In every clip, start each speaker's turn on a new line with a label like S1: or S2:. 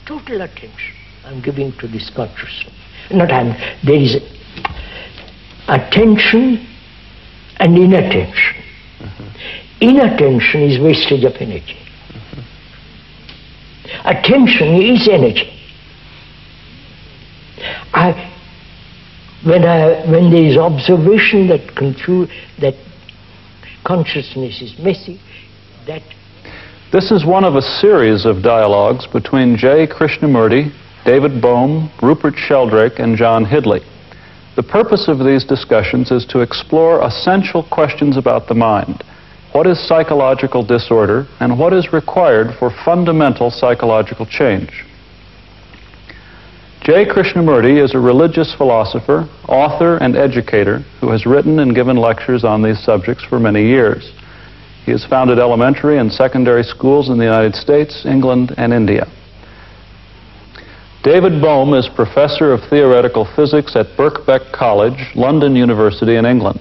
S1: total attention I'm giving to this consciousness. There is attention and inattention. Inattention is wastage of energy. Attention is energy. When there is observation that consciousness is messy, that...
S2: This is one of a series of dialogues between J. Krishnamurti, David Bohm, Rupert Sheldrake, and John Hidley. The purpose of these discussions is to explore essential questions about the mind. What is psychological disorder, and what is required for fundamental psychological change? J. Krishnamurti is a religious philosopher, author, and educator who has written and given lectures on these subjects for many years. He has founded elementary and secondary schools in the United States, England, and India. David Bohm is professor of theoretical physics at Birkbeck College, London University in England.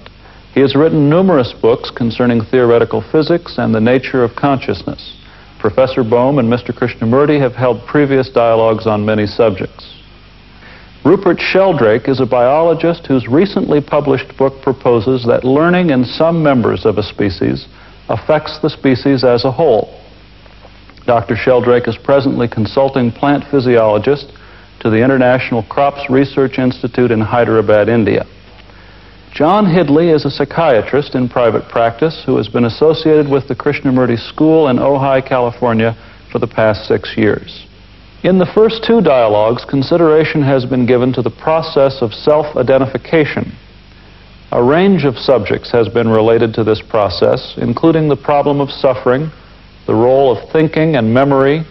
S2: He has written numerous books concerning theoretical physics and the nature of consciousness. Professor Bohm and Mr. Krishnamurti have held previous dialogues on many subjects. Rupert Sheldrake is a biologist whose recently published book proposes that learning in some members of a species affects the species as a whole. Dr. Sheldrake is presently consulting plant physiologist to the International Crops Research Institute in Hyderabad, India. John Hidley is a psychiatrist in private practice who has been associated with the Krishnamurti School in Ojai, California for the past 6 years. In the first two dialogues, consideration has been given to the process of self-identification. A range of subjects has been related to this process, including the problem of suffering, the role of thinking and memory,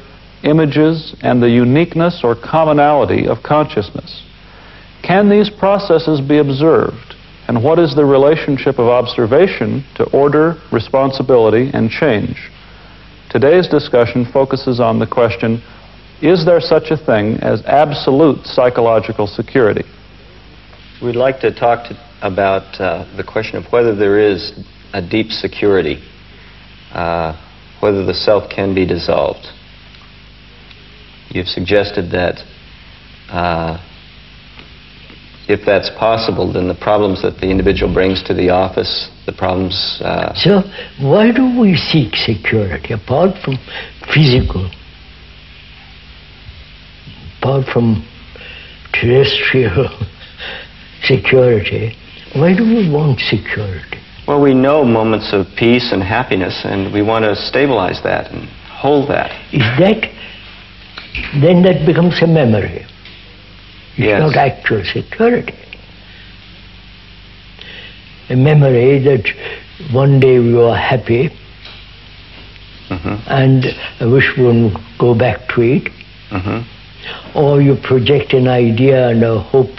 S2: images, and the uniqueness or commonality of consciousness. Can these processes be observed, and what is the relationship of observation to order, responsibility, and change? Today's discussion focuses on the question, is there such a thing as absolute psychological security?
S3: We'd like to talk about the question of whether there is a deep security, whether the self can be dissolved. You've suggested that if that's possible, then the problems that the individual brings to the office, the problems...
S1: So, why do we seek security, apart from physical, apart from terrestrial security? Why do we want security?
S3: Well, we know moments of peace and happiness, and we want to stabilize that and hold that.
S1: Is that... then that becomes a memory. It's
S3: yes.
S1: Not actual security. A memory that one day you are happy, and I wish one would go back to it. Or you project an idea and a hope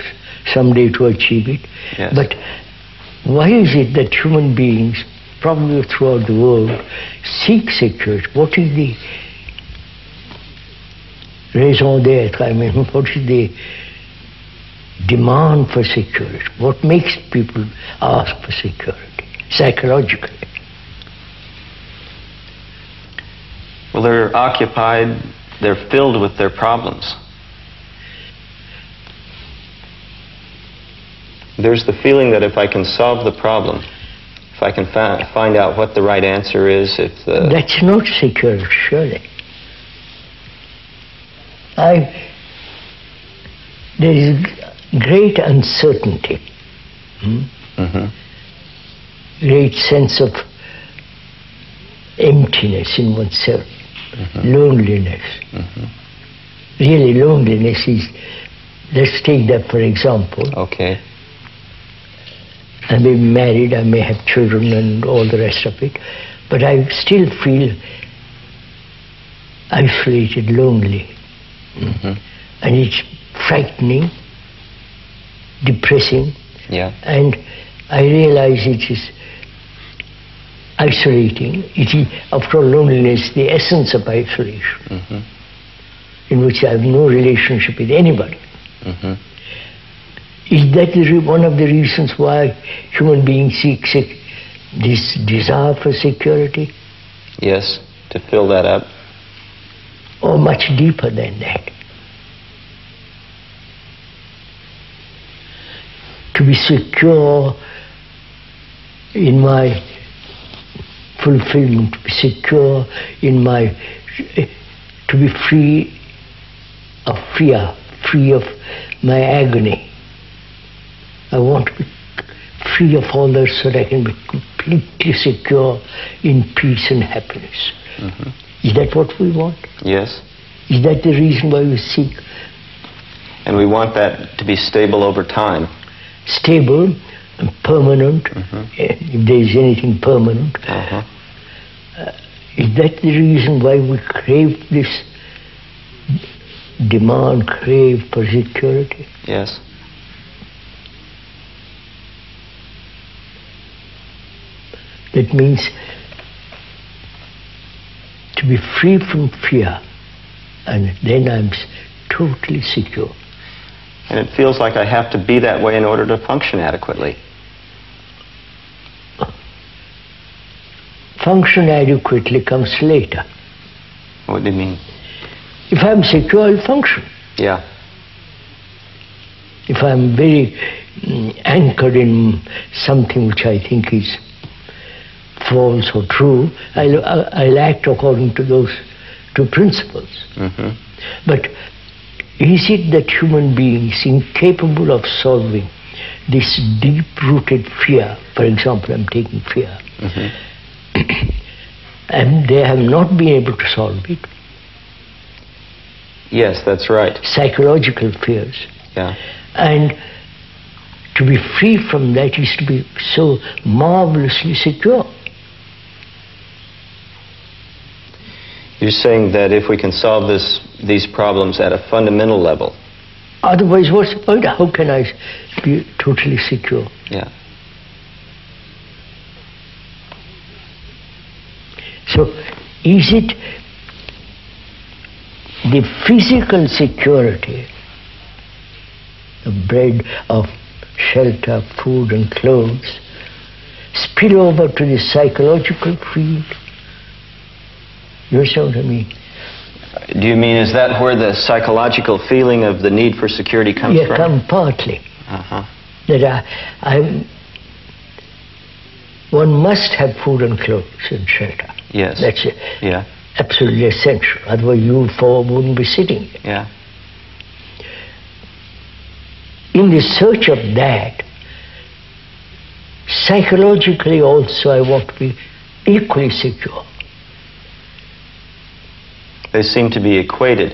S1: someday to achieve it.
S3: Yes.
S1: But why is it that human beings, probably throughout the world, seek security? What is the raison d'etre? I mean, what is the demand for security? What makes people ask for security, psychologically?
S3: Well, they're occupied, they're filled with their problems. There's the feeling that if I can solve the problem, if I can find out what the right answer is, if the...
S1: That's not security, surely. There is great uncertainty, great sense of emptiness in oneself, loneliness. Really, loneliness is, let's take that for example.
S3: Okay.
S1: I may be married, I may have children and all the rest of it, but I still feel isolated, lonely. And it's frightening, depressing, and I realize it is isolating. It is, after all, loneliness, the essence of isolation, in which I have no relationship with anybody. Is that one of the reasons why human beings seek this desire for security?
S3: Yes, to fill that up.
S1: Or much deeper than that? to be secure in my fulfillment, to be secure in my, to be free of fear, free of my agony. I want to be free of all that so that I can be completely secure in peace and happiness. Is that what we want?
S3: Yes.
S1: Is that the reason why we seek?
S3: And we want that to be stable over time.
S1: Stable and permanent, if there is anything permanent. Is that the reason why we crave this, demand, crave for security?
S3: Yes.
S1: That means to be free from fear, and then I'm totally secure.
S3: And it feels like I have to be that way in order to function adequately.
S1: Function adequately comes later.
S3: What do you mean?
S1: If I'm secure, I'll function.
S3: Yeah.
S1: If I'm very anchored in something which I think is false or true, I'll act according to those two principles. But is it that human beings incapable of solving this deep-rooted fear, for example, I'm taking fear, and they have not been able to solve it?
S3: Yes, that's right.
S1: Psychological fears.
S3: Yeah.
S1: And to be free from that is to be so marvelously secure.
S3: You're saying that if we can solve these problems at a fundamental level.
S1: Otherwise, what's the point? How can I be totally secure?
S3: Yeah.
S1: So, is it the physical security of bread, of shelter, food and clothes spill over to the psychological field? You understand what I mean?
S3: Do you mean, is that where the psychological feeling of the need for security comes from?
S1: Yeah, come partly. That one must have food and clothes and shelter.
S3: Yes.
S1: That's it.
S3: Yeah.
S1: Absolutely essential. Otherwise you four wouldn't be sitting here.
S3: Yeah.
S1: In the search of that, psychologically also I want to be equally secure.
S3: They seem to be equated.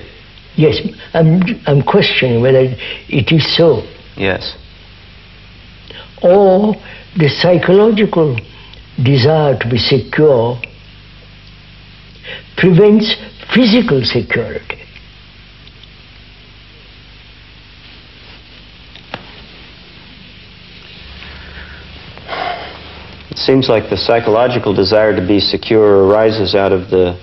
S1: Yes, I'm questioning whether it is so.
S3: Yes.
S1: Or the psychological desire to be secure prevents physical security.
S3: It seems like the psychological desire to be secure arises out of the